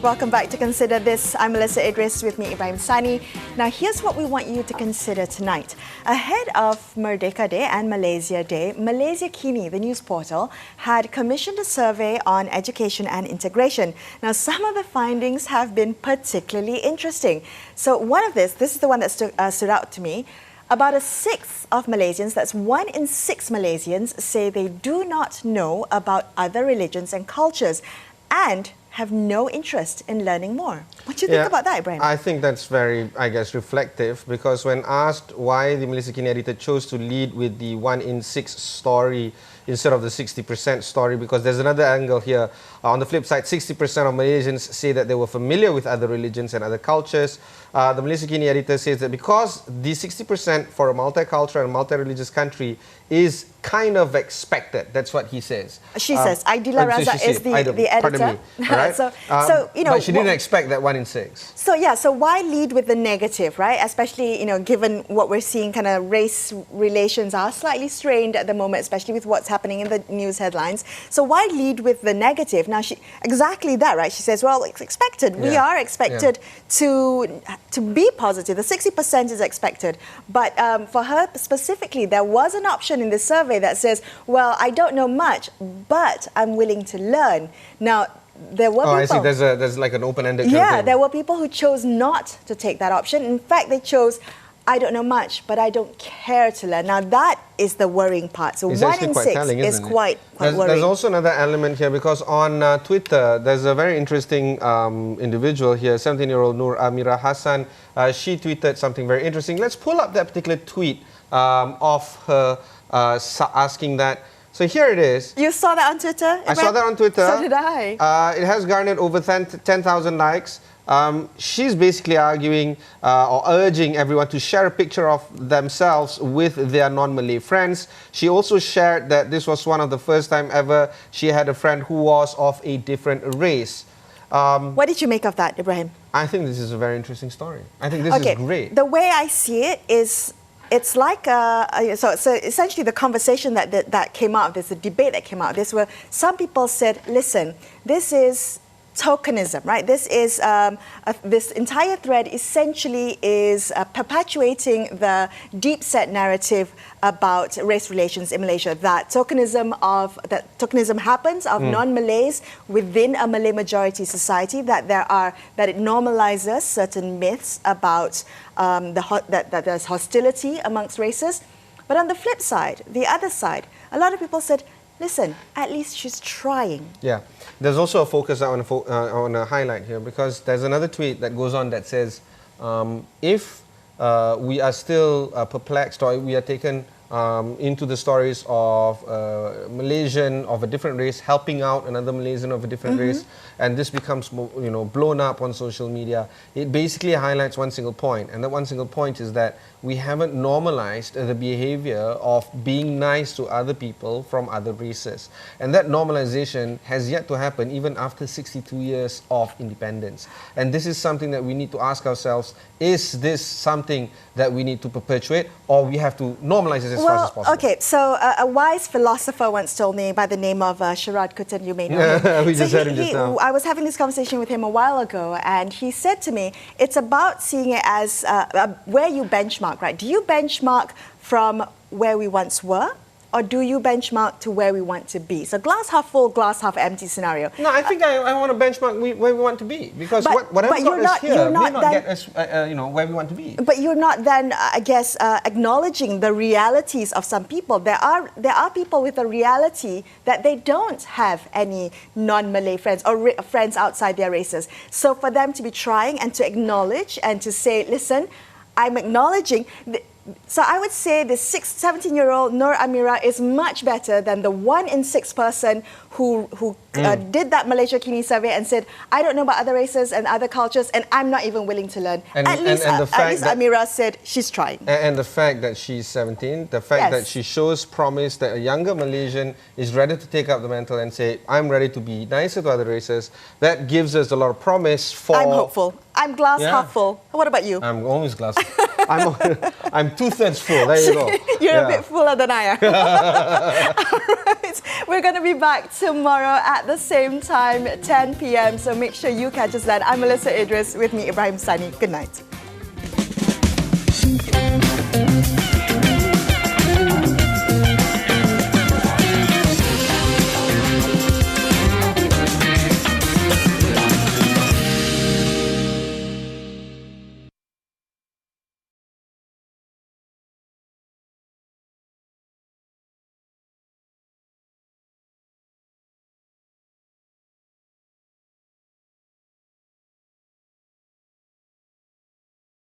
Welcome back to Consider This. I'm Melisa Idris, with me Ibrahim Sani. Now here's what we want you to consider tonight. Ahead of Merdeka Day and Malaysia Day, Terkini, the news portal, had commissioned a survey on education and integration. Now some of the findings have been particularly interesting. So one of this is the one that stood out to me. About a sixth of Malaysians, that's 1 in 6 Malaysians, say they do not know about other religions and cultures and have no interest in learning more. What do you think about that, Ibrahim? I think that's very, reflective, because when asked why the Terkini editor chose to lead with the 1 in 6 story instead of the 60% story, because there's another angle here. On the flip side, 60% of Malaysians say that they were familiar with other religions and other cultures. The Terkini editor says that because the 60% for a multicultural and multi-religious country is kind of expected. That's what he says. She says. Idila Raza is the editor. Pardon me. Right? But she didn't expect that 1 in 6. So why lead with the negative, right? Especially, given what we're seeing, kind of race relations are slightly strained at the moment, especially with what's happening in the news headlines. So why lead with the negative? Now, exactly that, right? She says, well, it's expected. We are expected to be positive. The 60% is expected. But for her specifically, there was an option in the survey that says, well, I don't know much, but I'm willing to learn. Now, there were people... I see. There's like an open-ended thing. There were people who chose not to take that option. In fact, they chose, I don't know much, but I don't care to learn. Now, that is the worrying part. So it's 1 in 6 is quite worrying. There's also another element here, because on Twitter, there's a very interesting individual here, 17-year-old Nur Amira Hassan. She tweeted something very interesting. Let's pull up that particular tweet of her asking that. So here it is. You saw that on Twitter? I saw that on Twitter. So did I. It has garnered over 10,000 likes. She's basically arguing or urging everyone to share a picture of themselves with their non-Malay friends. She also shared that this was one of the first time ever she had a friend who was of a different race. What did you make of that, Ibrahim? I think this is a very interesting story. I think this is great. The way I see it is, it's like so essentially the conversation that came out of this, the debate that came out of this, where some people said, listen, this is tokenism, right? This is this entire thread essentially is perpetuating the deep-set narrative about race relations in Malaysia. That tokenism happens of non-Malays within a Malay majority society. That it normalizes certain myths about that there's hostility amongst races. But on the flip side, the other side, a lot of people said, listen, at least she's trying. Yeah. There's also a focus I want to highlight here, because there's another tweet that goes on that says, if we are still perplexed, or we are taken into the stories of Malaysian of a different race helping out another Malaysian of a different race, and this becomes blown up on social media, it basically highlights one single point, and that one single point is that we haven't normalized the behavior of being nice to other people from other races, and that normalization has yet to happen even after 62 years of independence. And this is something that we need to ask ourselves: is this something that we need to perpetuate, or we have to normalize it as fast as possible? Okay, so a wise philosopher once told me, by the name of Sharad Kuttan, you may know him. We just heard him just now. I was having this conversation with him a while ago, and he said to me, it's about seeing it as where you benchmark, right? Do you benchmark from where we once were, or do you benchmark to where we want to be? So glass half full, glass half empty scenario. No, I think I want to benchmark where we want to be, because whatever got us here may not get us where we want to be. But you're not then, I guess, acknowledging the realities of some people. There are people with a reality that they don't have any non-Malay friends or friends outside their races. So for them to be trying and to acknowledge and to say, listen, I'm acknowledging... So I would say the 17-year-old Nur Amira is much better than the 1 in 6 person who did that Terkini survey and said, I don't know about other races and other cultures, and I'm not even willing to learn. At least Amira said she's trying. And the fact that she's 17, the fact that she shows promise that a younger Malaysian is ready to take up the mantle and say, I'm ready to be nicer to other races, that gives us a lot of promise for... I'm hopeful. I'm glass Yeah. half full. What about you? I'm always glass. I'm 2/3 full. There you go. You're a bit fuller than I am. All right. We're going to be back tomorrow at the same time, 10 p.m. So make sure you catch us then. I'm Melisa Idris, with me, Ibrahim, Sani. Good night.